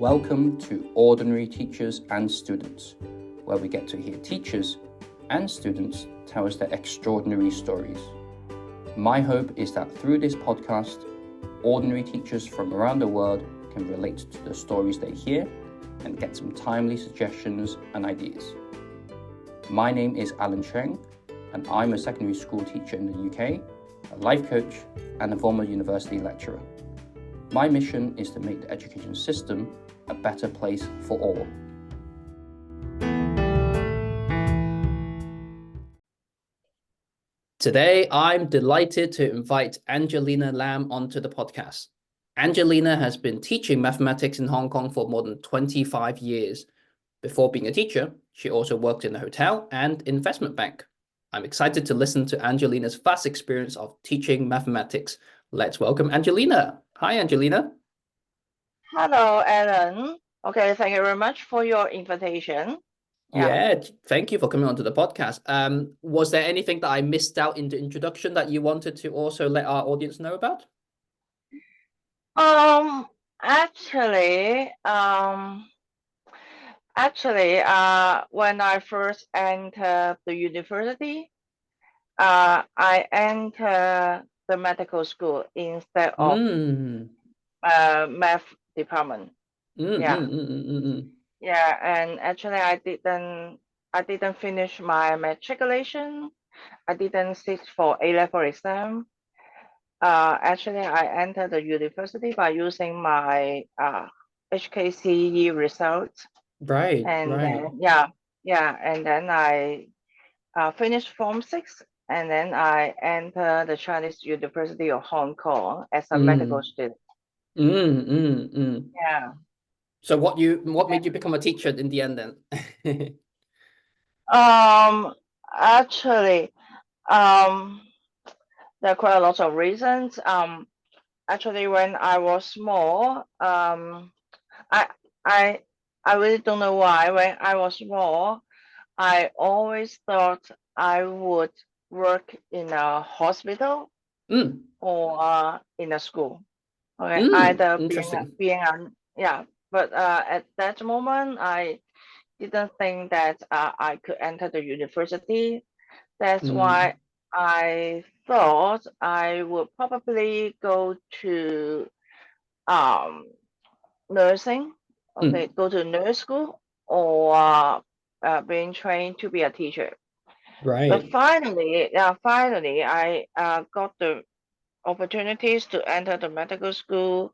Welcome to Ordinary Teachers and Students, where we get to hear teachers and students tell us their extraordinary stories. My hope is that through this podcast, ordinary teachers from around the world can relate to the stories they hear and get some timely suggestions and ideas. My name is Alan Cheng, and I'm a secondary school teacher in the UK, a life coach, and a former university lecturer. My mission is to make the education system a better place for all. Today, I'm delighted to invite Angelina Lam onto the podcast. Angelina has been teaching mathematics in Hong Kong for more than 25 years. Before being a teacher, she also worked in a hotel and investment bank. I'm excited to listen to Angelina's vast experience of teaching mathematics. Let's welcome Angelina. Hi, Angelina. Hello, Alan. Okay, thank you very much for your invitation. Yeah, thank you for coming onto the podcast. Was there anything that I missed out in the introduction that you wanted to also let our audience know about? Actually, when I first entered the university, I entered the medical school instead of math department. Yeah, and actually I didn't finish my matriculation. I didn't sit for A-level exam. Actually, I entered the university by using my HKCE results. Right. Then, and then I finished Form 6, and then I entered the Chinese University of Hong Kong as a medical student. Yeah. So what made you become a teacher in the end then? Actually, there are quite a lot of reasons. Actually, when I was small, I really don't know why. When I was small, I always thought I would work in a hospital or in a school. Okay, either but at that moment, I didn't think that I could enter the university. That's why I thought I would probably go to nursing, go to nurse school or being trained to be a teacher. Right. But finally, I got the opportunities to enter the medical school.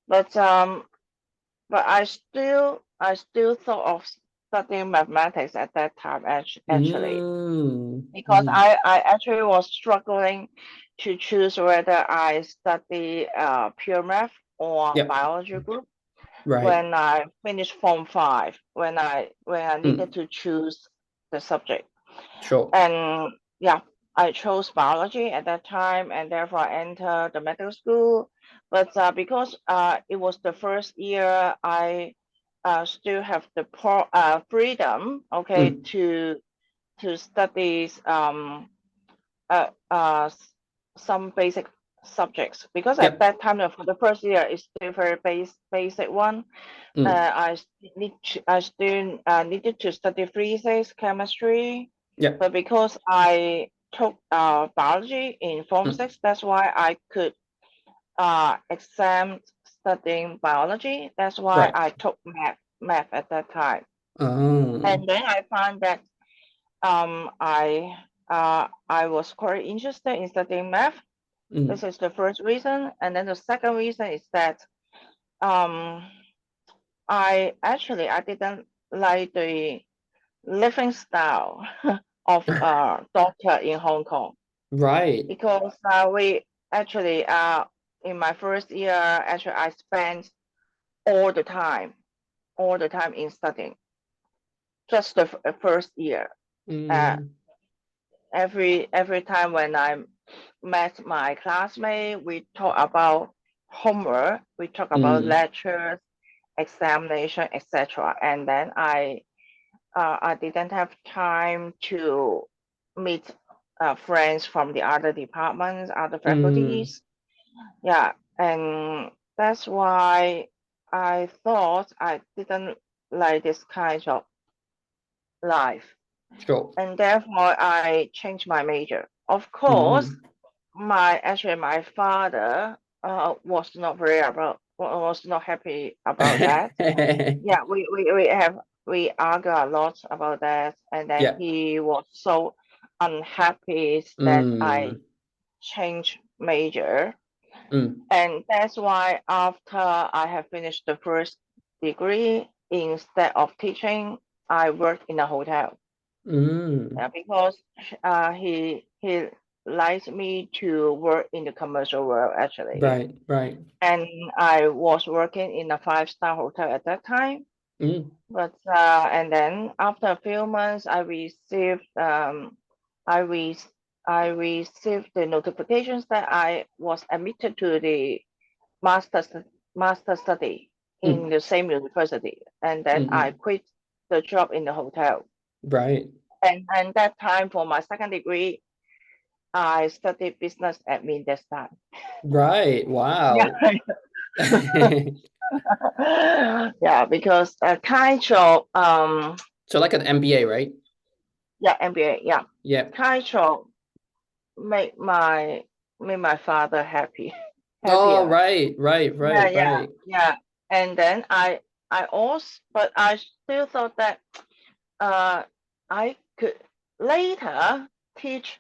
But I still thought of studying mathematics at that time actually, because I actually was struggling to choose whether I study pure math or biology group. When I finished Form 5, when I needed to choose the subject. Sure. And I chose biology at that time, and therefore I entered the medical school. But because it was the first year, I still have the freedom, to study some basic subjects, because at that time for the first year it's still very basic one. I still needed to study physics, chemistry. But because I took biology in Form 6, that's why I could exempt studying biology. That's why I took math at that time. And then I found that I was quite interested in studying math. This is the first reason. And then the second reason is that I didn't like the living style of doctor in Hong Kong. Right. Because we actually in my first year, actually I spent all the time in studying. Just the first year. Every time when I met my classmate, we talk about homework, we talk about lectures, examination, etc. And then I didn't have time to meet friends from the other departments, other faculties. Yeah, and that's why I thought I didn't like this kind of life, Sure. and therefore I changed my major. Of course, Mm. my father was not was not happy about that. Yeah, we argue a lot about that, and then Yeah. he was so unhappy that I Mm. changed major. Mm. And that's why after I have finished the first degree, instead of teaching, I worked in a hotel. Mm. Because he likes me to work in the commercial world actually. Right, right. And I was working in a five-star hotel at that time. Mm. But and then after a few months, I re I received the notifications that I was admitted to the master's master study in Mm. the same university, and then I Mm. quit the job in the hotel. Right, And that time for my second degree, I studied business admin this time. right. Yeah, Wow. yeah, because kind of So like an MBA, right? yeah, MBA, yeah, Yeah. kind of make my make my father Oh, happier. right, right, Yeah, right, yeah, right. yeah. And then I also, but I still thought that uh I could later teach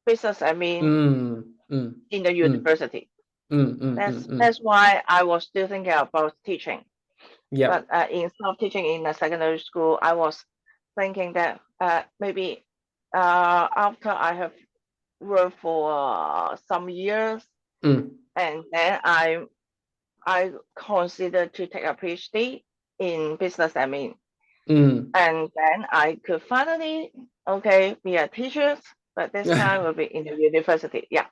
business admin Mm, mm, in the mm, university. mm. That's why I was still thinking about teaching. Yep. But instead of teaching in a secondary school, I was thinking that maybe after I have worked for some years, Mm, and then I considered to take a PhD in business admin, mm. and then I could finally be a teacher, but this time will be in the university. Yeah,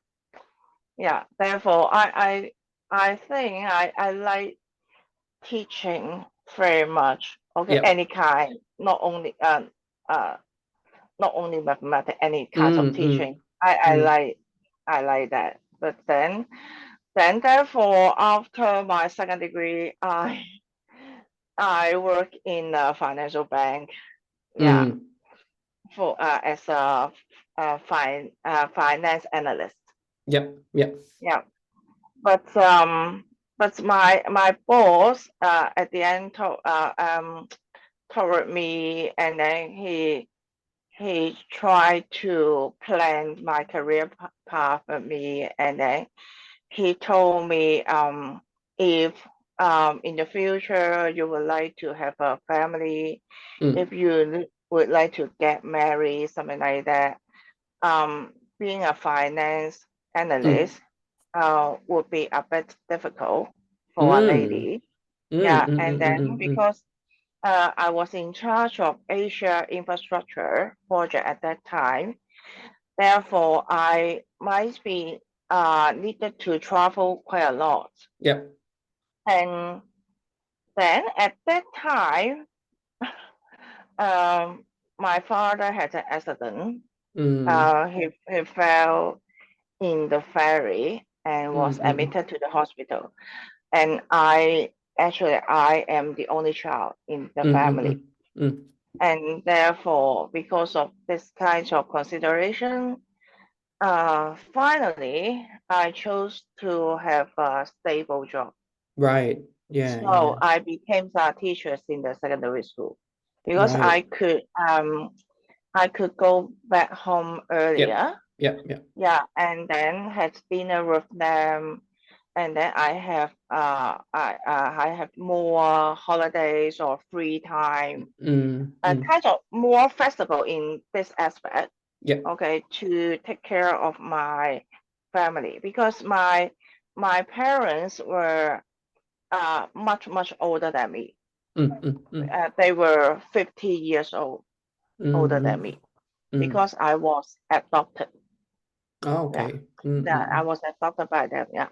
yeah. Therefore, I think I like teaching very much. Okay, Yep. any kind, uh not only mathematics, any kinds of Mm. teaching. I like that. But then therefore after my second degree, I work in a financial bank. Yeah, Mm. for as finance analyst. Yep. Yep. Yeah, but my boss at the end told me, and then he tried to plan my career path for me, and then he told me if in the future you would like to have a family, Mm. if you would like to get married, something like that, being a finance Mm. analyst would be a bit difficult for a Mm. lady. Mm. Yeah, Mm. and Mm. then Mm. Mm. because I was in charge of Asia infrastructure project at that time. Therefore, I might be needed to travel quite a lot. Yep. And then at that time, um, my father had an accident. Mm. He fell in the ferry and Mm. was Mm. admitted to the hospital. And I am the only child in the Mm. Mm. family. Mm. Mm. And therefore, because of this kind of consideration, finally, I chose to have a stable job. Right. Yeah. So Yeah. I became a teacher in the secondary school because Right. I could go back home Yep. earlier. Yep. Yep. Yeah, and then had dinner with them, and then I have more holidays or free time, Mm. Mm. kind of more flexible in this aspect. Yep. Okay, to take care of my family because my parents were much older than me. Mm. Mm. Mm. They were 50 years older than Mm. me Mm. because I was adopted. Oh, Yeah, okay. Mm. yeah, I Mm. was adopted by them. Yeah,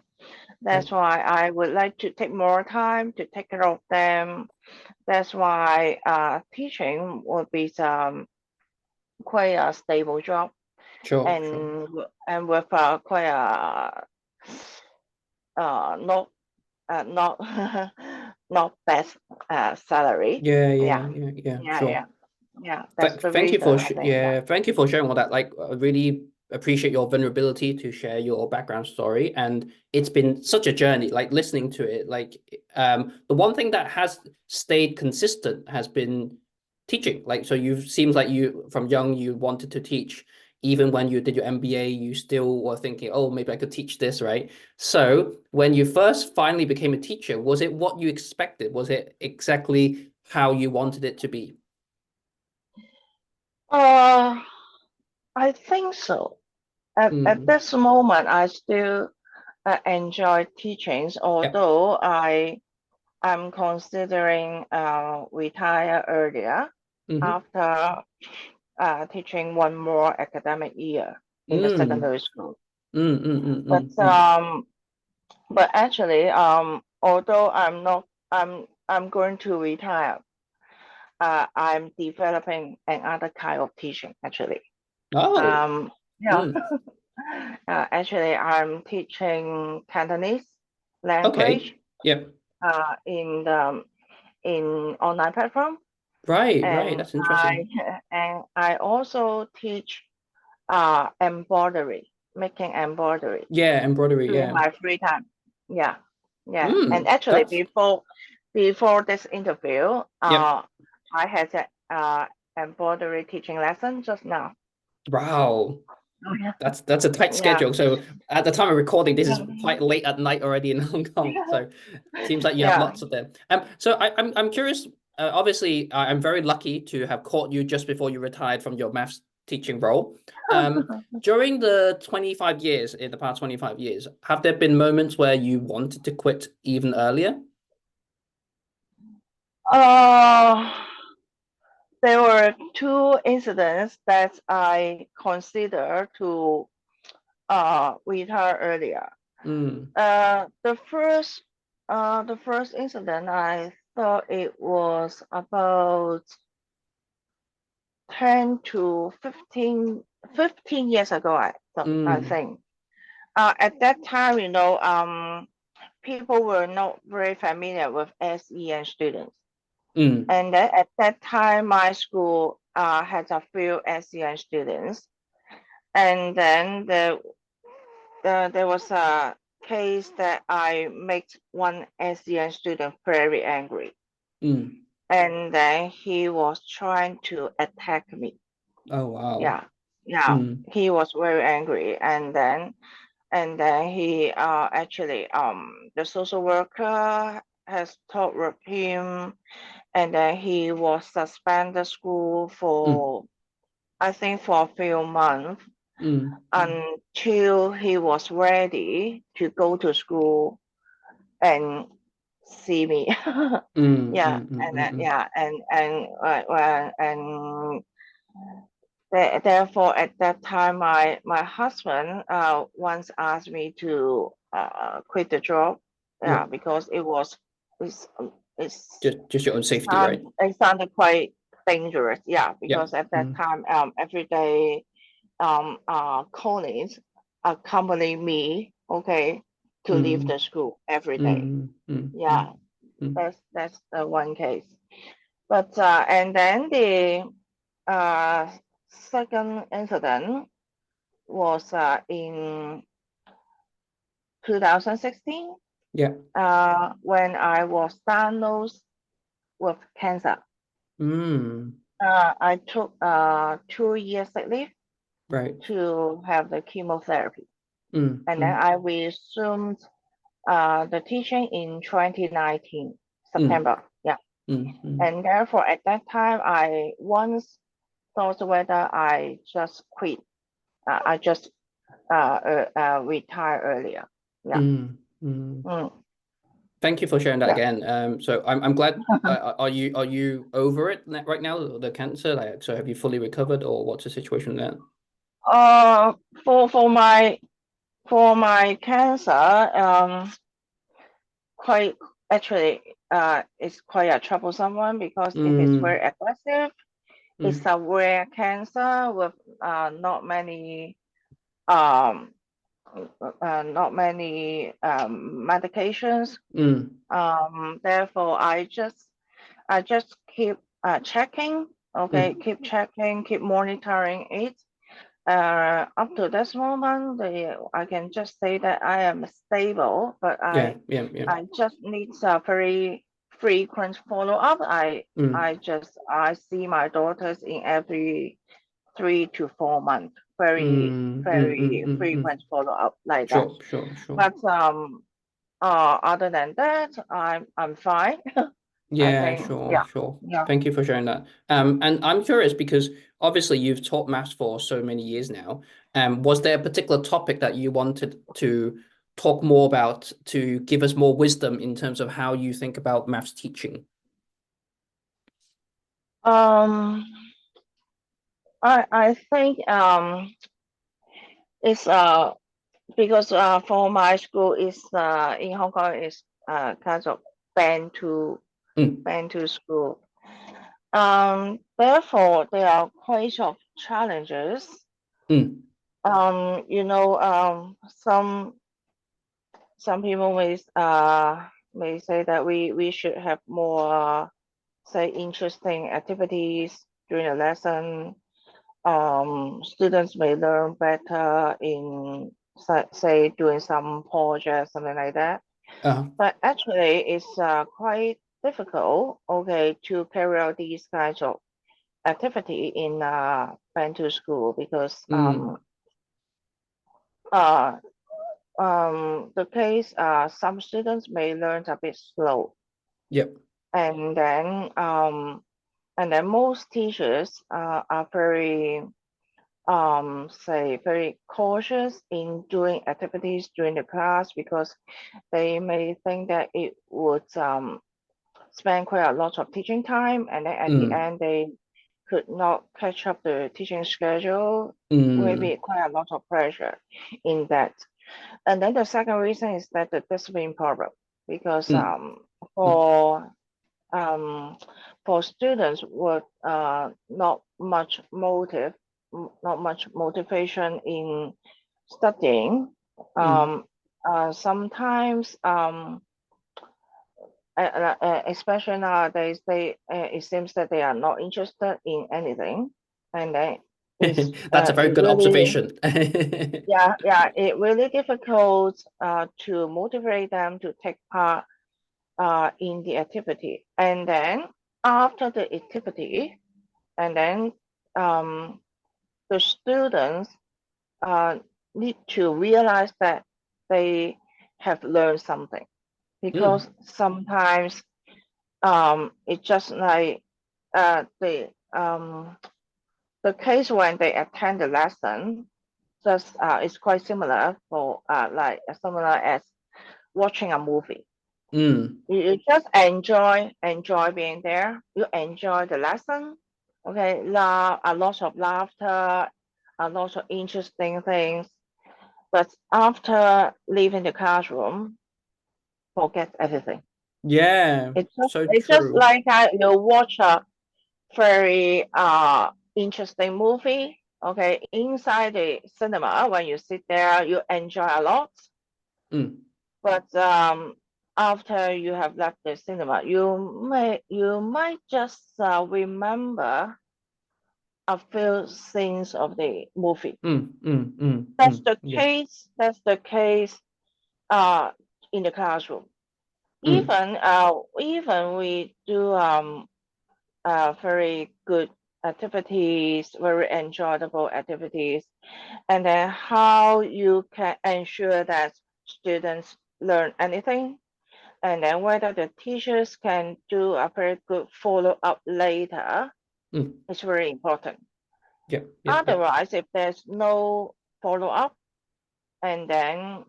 that's Yep. why I would like to take more time to take care of them. That's why teaching would be quite a stable job, Sure. Sure. and with quite a not not not best salary. Yeah, Yeah, yeah, sure. yeah, yeah. That's the Thank you reason for I think. Yeah. thank you for sharing all that. Like, I really appreciate your vulnerability to share your background story, and it's been such a journey. Like listening to it, like the one thing that has stayed consistent has been teaching. Like, so you seems like you from young you wanted to teach. Even when you did your MBA, you still were thinking, oh, maybe I could teach this, right? So when you first finally became a teacher, was it what you expected? Was it exactly how you wanted it to be? Uh, I think so. At Mm. this moment, I still enjoy teachings, Yeah. although I'm considering retire earlier Mm-hmm. after teaching one more academic year in the Mm. secondary school. Mm, mm, mm, But mm, mm. actually, although I'm going to retire, I'm developing another kind of teaching actually. Oh, Yeah, mm. actually, I'm teaching Cantonese Okay. language Yep. in in online platform, Right, right. and That's interesting. I also teach embroidery, making embroidery Yeah, embroidery. during Yeah. my free time. Yeah, yeah. And Mm. actually, That's before this interview, yep. I had a embroidery teaching lesson just now. Wow. Oh, yeah. That's a tight Yeah. schedule. So at the time of recording, this is Yeah. quite late at night already in Hong Kong. So it seems like you have Yeah. lots of them. So I'm curious. Obviously, I'm very lucky to have caught you just before you retired from your maths teaching role. During the 25 years, in the past 25 years, have there been moments where you wanted to quit even earlier? Uh, there were two incidents that I consider to retire earlier. Mm, The first incident, I thought it was about 10 to 15 years ago, I mm, think. At that time, people were not very familiar with SEN students. mm, And then at that time, my school had a few SEN students. And then there was a case that I made one SEN student very angry. mm. And then he was trying to attack me. Oh, wow. Yeah, yeah. Mm, He was very angry. And then he actually the social worker has talked with him, and then he was suspended school mm, for I think for a few months mm, until he was ready to go to school and see me. mm, Yeah, mm, mm, and mm, mm. yeah, and therefore at that time my husband once asked me to quit the job. Yeah. Yeah, because it's it's Just your own safety, right? it sounded quite dangerous. Yeah, Yeah. because at that Mm, time every day colleagues accompany me, okay, to leave mm, the school every day. mm, mm, mm, Yeah, mm. that's the one case. But and then the uh, second incident was in 2016 Yeah. when I was diagnosed with cancer. Mm, I took 2 years sick leave right. to have the chemotherapy, Mm, and then mm, I resumed the teaching in 2019 mm, September. Yeah, mm, mm. and therefore at that time I once thought whether I just quit. I just retire earlier. Yeah. Mm, mm. Mm. Thank you for sharing that Yeah. again. So I'm glad. Are you over it right now? The cancer, like, so have you fully recovered, or what's the situation there? Uh, for my cancer, quite actually, it's quite a troublesome one because if it's Mm, very aggressive, it's mm, a rare cancer with not many um not many medications. Mm. Therefore, I just keep checking. Okay, Mm. keep checking, keep monitoring it. Up to this moment, I can just say that I am stable, but Yeah, I yeah, yeah. I just need a very frequent follow up. Mm. I see my daughters in every 3 to 4 months. Very Mm, mm, mm, very mm, mm. frequent follow up like that. Sure, sure, sure. But other than that, I'm fine. I Yeah, think sure, yeah, sure. yeah. Thank you for sharing that. And I'm curious because obviously you've taught maths for so many years now. Was there a particular topic that you wanted to talk more about to give us more wisdom in terms of how you think about maths teaching? Um, I think it's because for my school is in Hong Kong is kind of band to Mm, band to school. Therefore there are quite of challenges. mm, Some people may say that we should have more say interesting activities during the lesson. Students may learn better in say doing some project, something like that. uh, But actually, it's quite difficult, okay, to carry out these kinds of activity in Bantu school because mm, uh, the case some students may learn a bit slow, yep, and then most teachers are very say very cautious in doing activities during the class because they may think that it would spend quite a lot of teaching time, and then at the mm, end they could not catch up the teaching schedule. mm, Maybe quite a lot of pressure in that. And then the second reason is that the discipline problem, because mm, mm, for um, for students with not much motivation in studying, mm. um, sometimes especially nowadays, it seems that they are not interested in anything, and then That's a very it good really observation. yeah it really difficult to motivate them to take part in the activity, and then after the activity, and then um, the students uh, need to realize that they have learned something, because Mm, sometimes it's just like the case when they attend the lesson just is quite similar for like similar as watching a movie. mm. You just enjoy being there. You enjoy the lesson. Okay, laugh, a lot of laughter, a lot of interesting things. But after leaving the classroom, forget everything. Yeah, so It's just true. like you watch a very interesting movie. Okay, inside the cinema, when you sit there, you enjoy a lot. Mm, But after you have left the cinema, you might just remember a few scenes of the movie. mm, mm, mm, mm. Yeah. That's the case uh in the classroom. Mm, Even we do very good activities, very enjoyable activities, and then how you can ensure that students learn anything, and then whether the teachers can do a very good follow up later mm. is very important. Yep, yep, yep. Otherwise, if there's no follow up, and then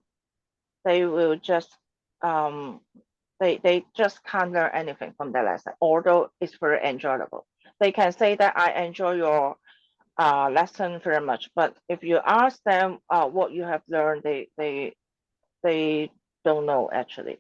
they will just um, they just can't learn anything from the lesson, although it's very enjoyable. They can say that I enjoy your lesson very much, but if you ask them what you have learned, they don't know actually.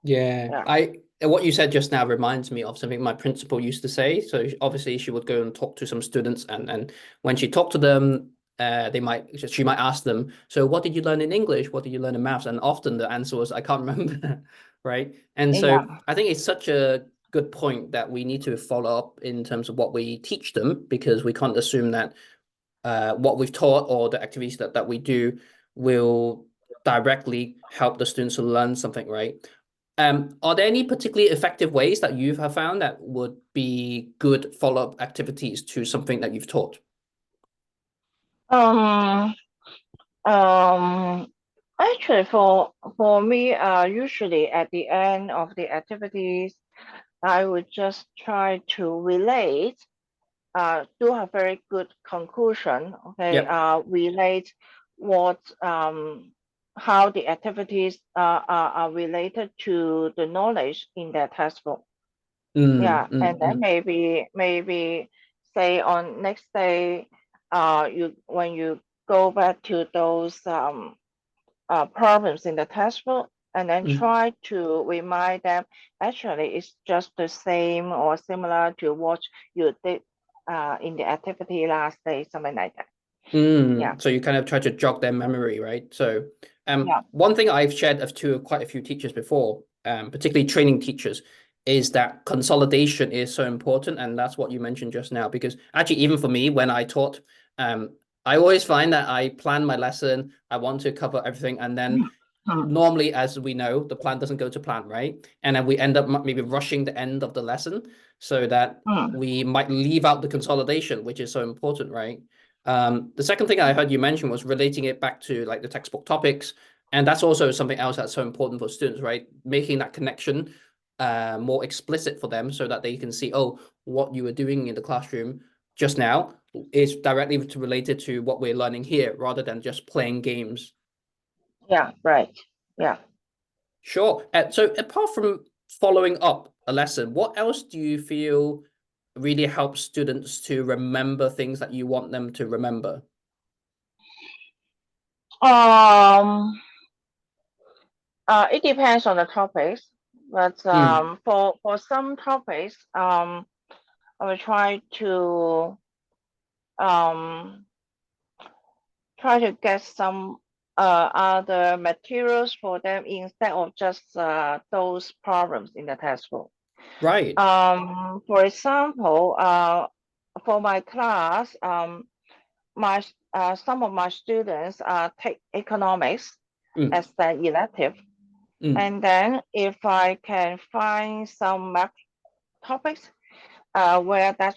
Yeah, Yeah. I what you said just now reminds me of something my principal used to say. So obviously she would go and talk to some students, and when she talked to them, she might ask them, so what did you learn in English? What did you learn in maths? And often the answer was, I can't remember, right? And so Yeah. I think it's such a good point that we need to follow up in terms of what we teach them, because we can't assume that what we've taught or the activities that we do will directly help the students to learn something, right? Are there any particularly effective ways that you have found that would be good follow-up activities to something that you've taught? Um, um, Actually, for me, usually at the end of the activities, I would just try to relate, do a very good conclusion. Okay, Yep. relate what how the activities are related to the knowledge in their textbook. Mm, Yeah, mm, and then mm, maybe say on next day, you when you go back to those problems in the textbook, and then mm. try to remind them actually it's just the same or similar to what you did in the activity last day, something like that. Yeah, So you kind of try to jog their memory, right? So, yeah, one thing I've shared to quite a few teachers before, particularly training teachers, is that consolidation is so important, and that's what you mentioned just now. Because actually, even for me, when I taught, I always find that I plan my lesson, I want to cover everything, and then mm, normally, as we know, the plan doesn't go to plan, right? And then we end up maybe rushing the end of the lesson so that mm, we might leave out the consolidation, which is so important, right? The second thing I heard you mention was relating it back to like the textbook topics. And that's also something else that's so important for students, right? Making that connection more explicit for them so that they can see, oh, what you were doing in the classroom just now is directly related to what we're learning here rather than just playing games. yeah, right, yeah. Sure. So apart from following up a lesson, what else do you feel really helps students to remember things that you want them to remember? Um, it depends on the topics, but Mm, for some topics, I will um try to get some other materials for them instead of just those problems in the textbook. right. For example, for my class, my some of my students take economics Mm, as their elective, mm, and then if I can find some math topics where that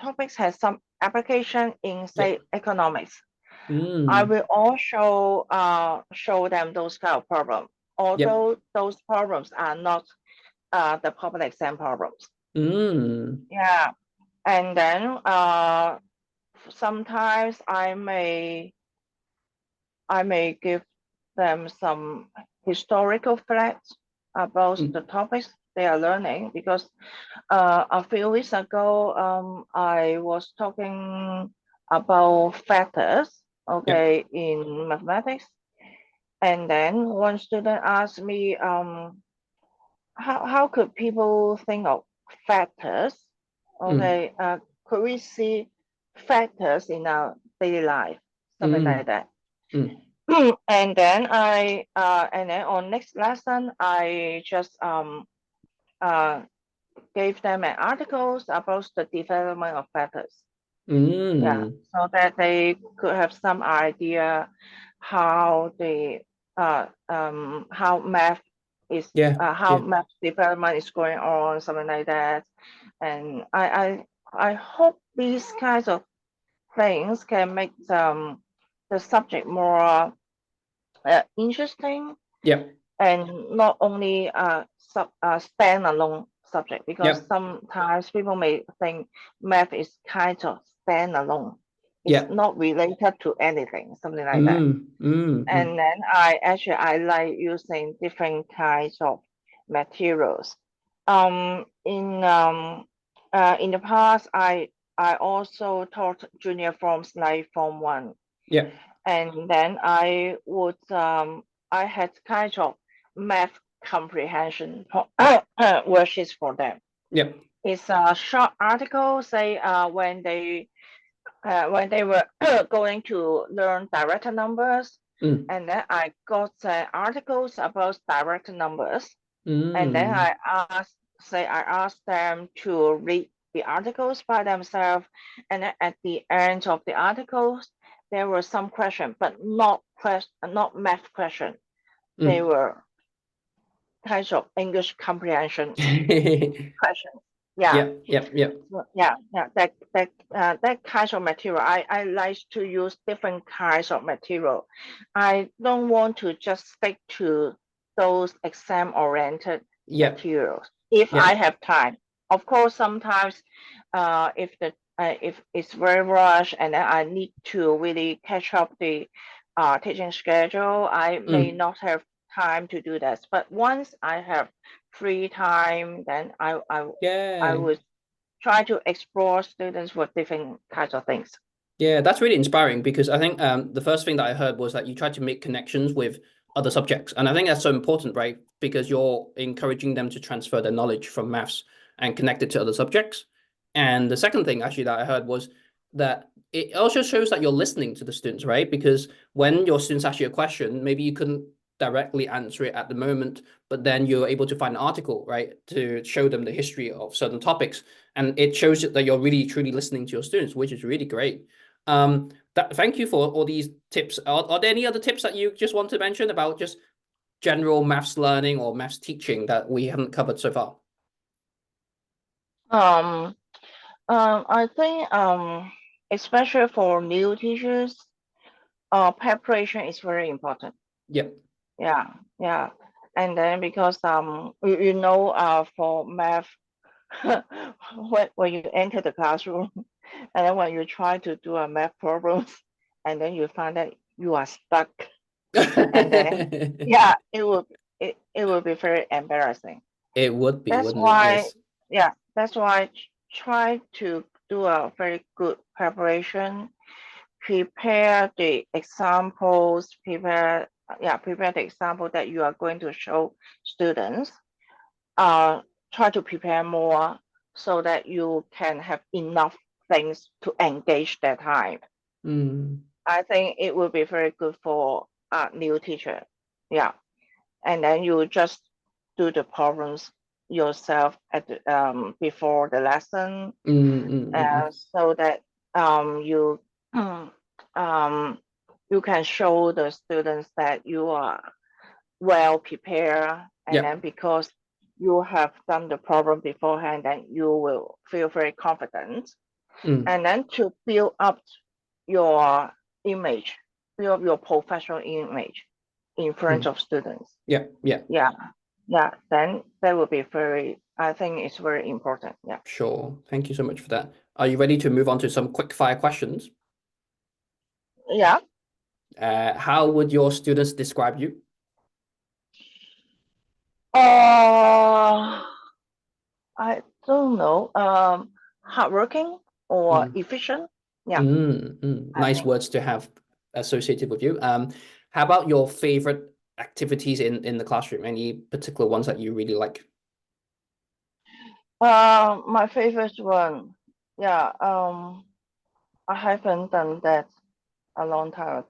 topics has some application in yep. say economics, I Mm, will also show them those kind of problems, yep. although those problems are not the public exam problems. Mm, Yeah, and then sometimes I may give them some historical facts about the mm, topics they are learning because a few weeks ago I was talking about factors, yep. okay, in mathematics. And then one student asked me, how could people think of factors? Mm, Okay, could we see factors in our daily life? Something like mm, that. mm, And then on next lesson, I just uh, gave them an articles about the development of factors. Yeah, mm. so that they could have some idea how the how math is Yeah, how yeah, math development is going on, something like that. And I hope these kinds of things can make the subject more interesting yep, and not only standalone subject, because yep, sometimes people may think math is kind of standalone. It's yep. not related to anything, something like that. Mm, mm, And mm. then I like using different kinds of materials. In the past, I also taught junior forms like Form 1, Yep, and then I had kind of math comprehension worksheets for them. yep. It's a short article, say when when they were going to learn direct numbers, Mm, and then I got articles about direct numbers, and then mm, I asked them to read the articles by themselves, and then at the end of the articles, there were some question, but not math question. They mm. were kinds of English comprehension questions. Yeah, Yep, yep, yep. yeah, that kinds of material. I like to use different kinds of material. I don't want to just stick to those exam-oriented Yep, materials if I yep. have time. Of course, sometimes if it's very rushed and then I need to really catch up the teaching schedule, I may Mm. not have time to do that. But once I have free time, then I Yeah. would try to explore students with different kinds of things. Yeah, that's really inspiring because I think the first thing that I heard was that you try to make connections with other subjects. And I think that's so important, right? Because you're encouraging them to transfer their knowledge from maths and connect it to other subjects. And the second thing actually that I heard was that it also shows that you're listening to the students, right? Because when your students ask you a question, maybe you couldn't directly answer it at the moment, but then you're able to find an article, right, to show them the history of certain topics. And it shows that you're really truly listening to your students, which is really great. Thank you for all these tips. Are there any other tips that you just want to mention about just general maths learning or maths teaching that we haven't covered so far? Um, I think especially for new teachers, preparation is very important. Yep. Yeah, yeah. And then because for math, when you enter the classroom, and then when you try to do a math problems, and then you find that you are stuck, and then yeah, it will be very embarrassing. It would be, That's wouldn't it? why, Yes. yeah, that's why try to do a very good preparation, prepare the examples, prepare the example that you are going to show students. Try to prepare more so that you can have enough things to engage their time. Mm, I think it will be very good for a new teacher. Yeah, and then you just do the problems yourself before the lesson, mm. so that you um, you can show the students that you are well prepared, and Yep. then because you have done the problem beforehand, then you will feel very confident, Mm, and then to build up your image, build up your professional image in front mm. of students. Yep. Yep. Yeah, yeah, then that will be I think it's very important. Yeah. Sure. Thank you so much for that. Are you ready to move on to some quick fire questions? Yeah. How would your students describe you? Uh, I don't know. Hardworking or Mm. efficient? Yeah, I Nice think. words to have associated with you. How about your favorite activities in the classroom? Any particular ones that you really like? My favorite one. Yeah. I haven't done that a long time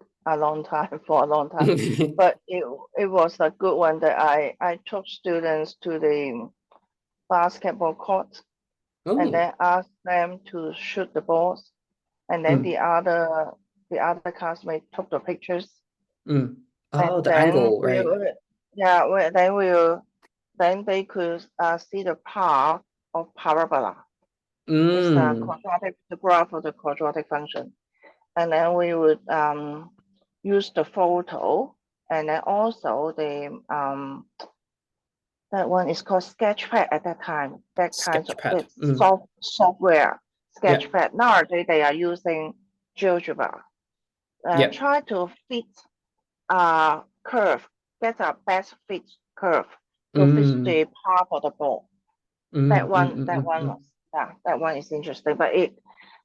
for a long time, but it was a good one that I took students to the basketball court and Oh, then asked them to shoot the balls, and then mm, the other classmates took the pictures, mm. Oh, and the angle, right? yeah, then they could see the path of parabola. It's Mm, the graph of the quadratic function, and then we would use the photo, and then also the that one is called Sketchpad at that time. That kind of sketchpad. it's software Yeah, Sketchpad. Nowadays they are using GeoGebra. yeah. Try to fit a curve, get a best fit curve to fit Mm, the path of the ball. That one mm. was yeah, that one is interesting, but it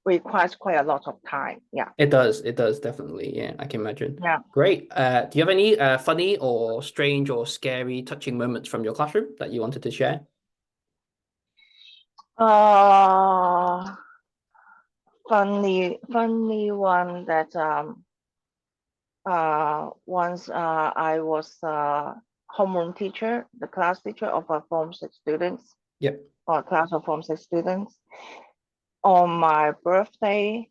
requires quite a lot of time. Yeah, It does. It does definitely. Yeah, I can imagine. yeah. Great. Do you have any funny or strange or scary, touching moments from your classroom that you wanted to share? Uh, funny one that once I was homeroom teacher, the class teacher of a Form 6 students Yep. or class of Form 6 students. On my birthday,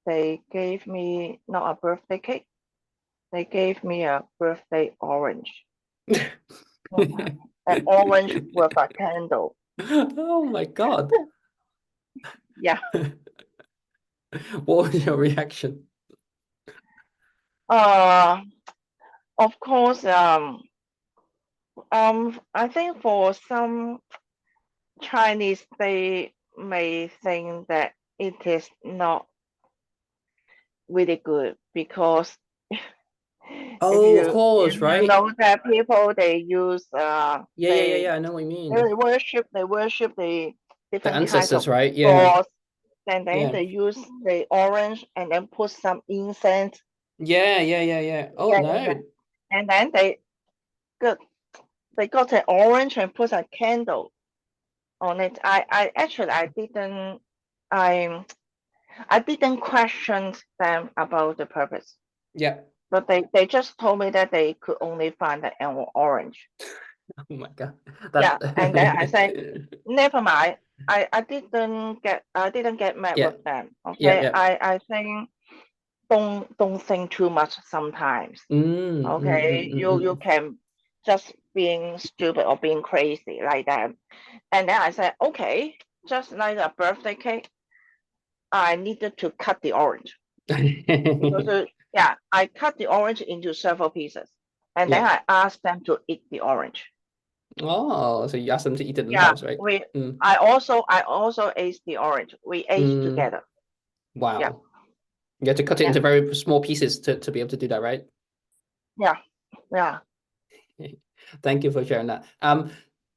they gave me not a birthday cake, they gave me a birthday orange. An orange with a candle. Oh my God. Yeah. What was your reaction? Uh, of course, I think for some Chinese, they may think that it is not really good because if Oh, of you course, right? know that people they use Yeah, yeah, yeah, yeah. I know what you mean. they worship the The different kinds ancestors, of right? Yeah, gods, and then yeah. they use the orange and then put some incense. Yeah, yeah, yeah, yeah. Oh Yeah, yeah, yeah. no. And then got they got an orange and put a candle on it. I actually I I didn't question them about the purpose, Yeah. but they just told me that they could only find the orange. Oh my God. Yeah, and then I That say, never mind. I didn't get mad yeah. with them. Yeah, Okay, yeah. I think don't think too much sometimes. Okay, you Mm. can just being stupid or being crazy like that. And then I said, okay, just like a birthday cake, I needed to cut the orange because yeah, I cut the orange into several pieces, and then Yeah. I asked them to eat the orange. Oh, so you asked them to eat it Yeah, themselves, right? we. Mm. I also ate the orange. We ate Mm. together. Yeah, Wow. You have to cut it yeah, into very small pieces to be able to do that, right? yeah, yeah. Thank you for sharing that.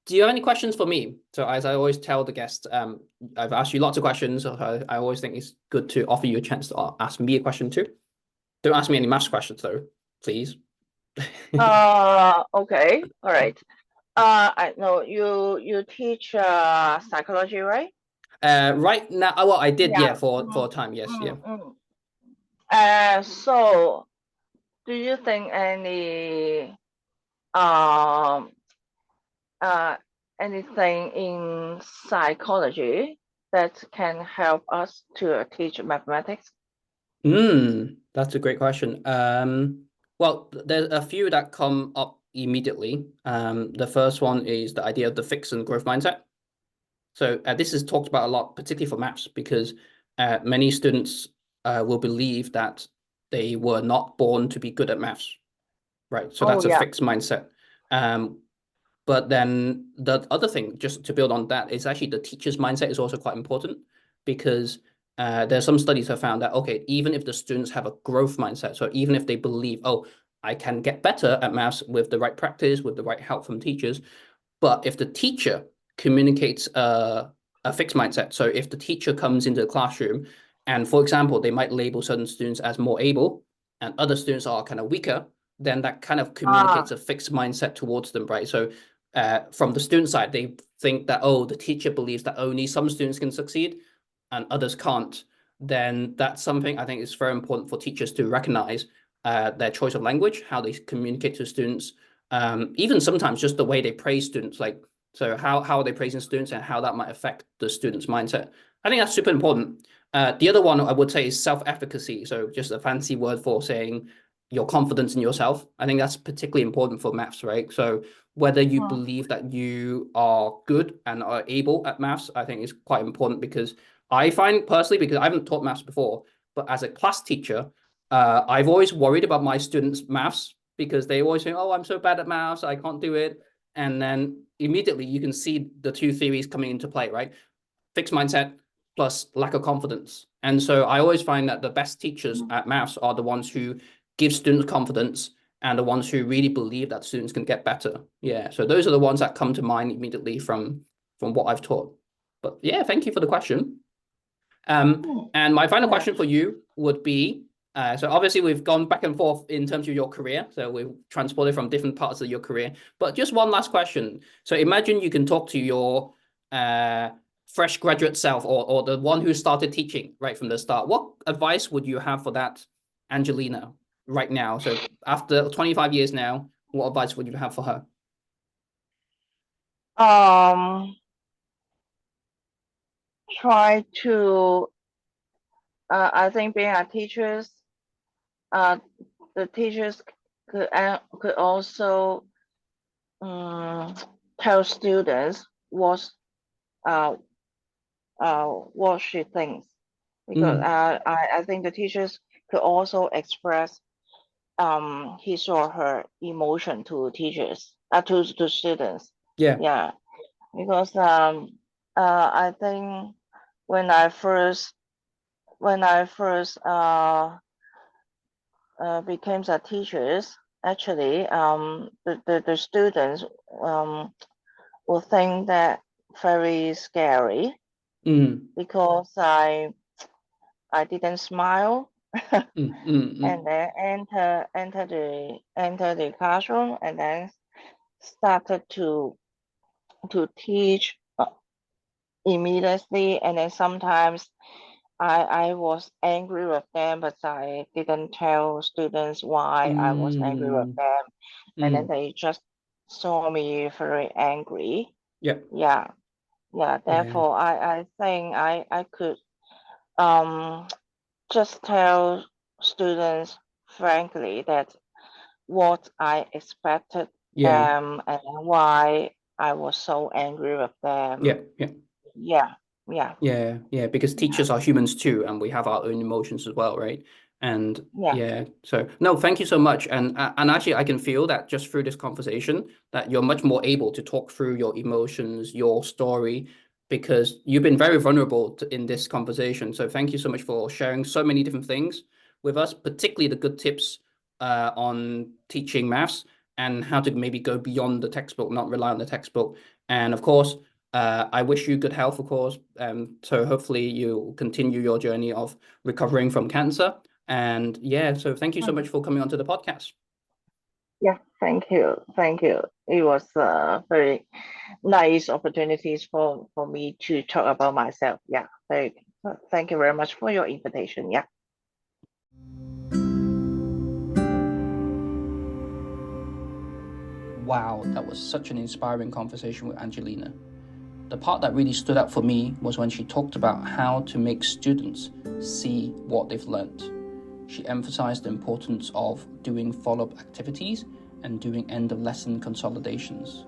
Do you have any questions for me? So as I always tell the guests, I've asked you lots of questions. So I always think it's good to offer you a chance to ask me a question too. Don't ask me any maths questions though, please. Okay, all right. I know you teach psychology, right? Right now, oh, well, I did, yeah, Yeah. for a Mm, time, yes, yeah. mm. So do you think um uh anything in psychology that can help us to teach mathematics? That's a great question. Well, there's a few that come up immediately. The first one is the idea of the fixed and growth mindset. So this is talked about a lot, particularly for maths, because many students will believe that they were not born to be good at maths, right? So Oh that's a yeah. fixed mindset. Um, but then the other thing, just to build on that, is actually the teacher's mindset is also quite important because there's some studies have found that, okay, even if the students have a growth mindset, so even if they believe, oh, I can get better at maths with the right practice, with the right help from teachers, but if the teacher communicates a fixed mindset, so if the teacher comes into the classroom and, for example, they might label certain students as more able and other students are kind of weaker, then that kind of communicates Ah, a fixed mindset towards them, right? So from the student side, they think that, oh, the teacher believes that only some students can succeed and others can't. Then that's something I think is very important for teachers to recognize their choice of language, how they communicate to students, even sometimes just the way they praise students, like so how are they praising students and how that might affect the student's mindset. I think that's super important. The other one I would say is self-efficacy. So just a fancy word for saying your confidence in yourself. I think that's particularly important for maths, right? So whether you mm, believe that you are good and are able at maths, I think is quite important because I find personally, because I haven't taught maths before, but as a class teacher, I've always worried about my students' maths because they always say, "Oh, I'm so bad at maths, I can't do it." And then immediately you can see the two theories coming into play, right? Fixed mindset plus lack of confidence. And so I always find that the best teachers mm, at maths are the ones who give students confidence and the ones who really believe that students can get better. Yeah. So those are the ones that come to mind immediately from what I've taught. But yeah, thank you for the question. mm. And my final Yeah. question for you would be, so obviously we've gone back and forth in terms of your career. So we've transported from different parts of your career. But just one last question. So imagine you can talk to your fresh graduate self, or the one who started teaching right from the start, what advice would you have for that Angelina right now? So after 25 years now, what advice would you have for her? Um, try to. I think being a teachers, uh, the teachers could also um, tell students uh, what she thinks, because Mm, I think the teachers could also express his or her emotion to teachers, to students. yeah. Yeah, because I think when I first became a teachers, actually the students um will think that very scary, Mm, because I didn't smile mm, mm, mm, and then enter the classroom, and then started to teach immediately. And then sometimes I was angry with them, but I didn't tell students why I was angry with mm, them, and then mm. they just saw me very angry. Yeah, Yeah, yeah. yeah, Therefore, I think I could um just tell students frankly that what I expected yeah, them, and why I was so angry with yeah, them. yeah. Yeah, yeah, Yeah, yeah, because yeah, teachers are humans too, and we have our own emotions as well, right? And yeah, yeah, so no, thank you so much. And actually, I can feel that just through this conversation, that you're much more able to talk through your emotions, your story, because you've been very vulnerable in this conversation. So thank you so much for sharing so many different things with us, particularly the good tips on teaching maths and how to maybe go beyond the textbook, not rely on the textbook. And of course, I wish you good health, of course. So hopefully you continue your journey of recovering from cancer. And yeah, so thank you so much for coming onto the podcast. yeah. Thank you, thank you. It was very nice opportunities for me to talk about myself. Yeah, thank you very much for your invitation. Yeah. Wow, that was such an inspiring conversation with Angelina. The part that really stood out for me was when she talked about how to make students see what they've learnt. She emphasized the importance of doing follow-up activities and doing end-of-lesson consolidations.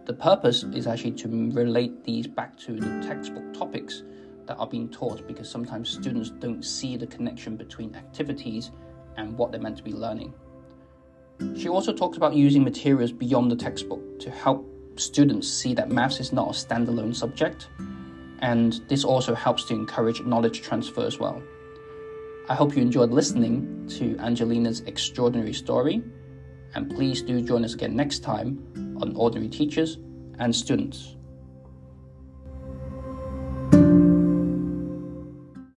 The purpose is actually to relate these back to the textbook topics that are being taught, because sometimes students don't see the connection between activities and what they're meant to be learning. She also talks about using materials beyond the textbook to help students see that maths is not a standalone subject, and this also helps to encourage knowledge transfer as well. I hope you enjoyed listening to Angelina's extraordinary story, and please do join us again next time on Ordinary Teachers and Students.